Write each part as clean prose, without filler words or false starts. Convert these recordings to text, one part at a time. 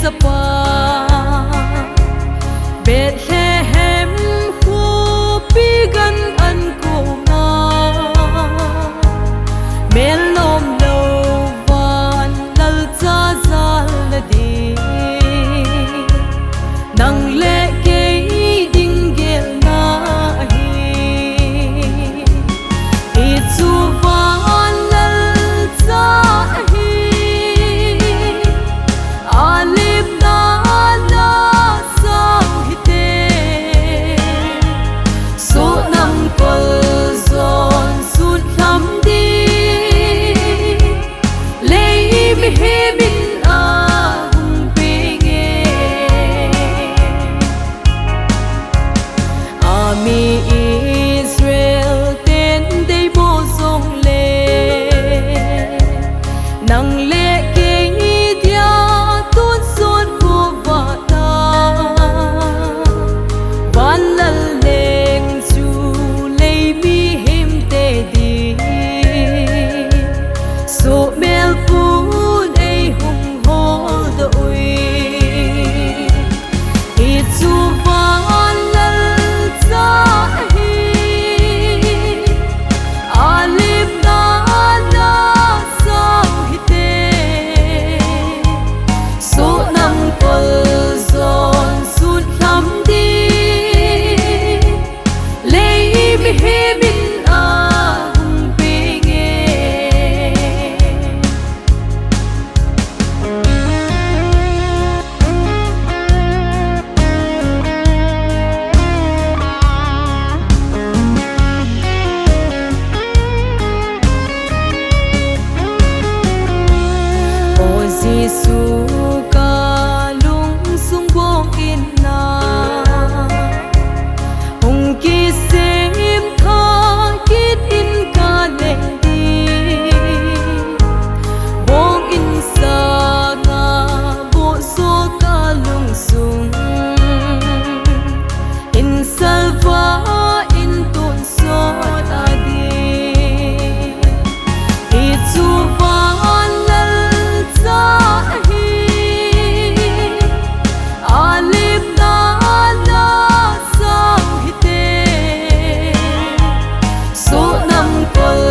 sapa Bethlehem hu pigan an ko nga melom lo van lal cha zal di nang le ke ding gel na hi itsu van lal cha hi alip na la sang hite so nam kol zon sut lam di lei mi he min a hung pinge ami Israel ten dei bo song le nang le ke dia tun sot ko va ta van lal leng chu lei mi him te di so mel pun ei hung ho da ui itsu van lal cha hi alip na la sang hite so nam kol zon sut lam di lei mi he min a hung pinge O Giêsu ca lung sung bong in na hung ki sem tha kit in ka leng di bong in sa nga bo so ka lung sung in salva in tun so adi itsu van lal cha hi alip na la sang hite so nam kol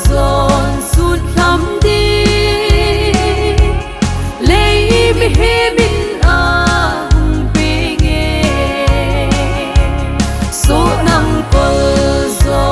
zon sut lam di lei mi he min a hung pinge so nam kol zon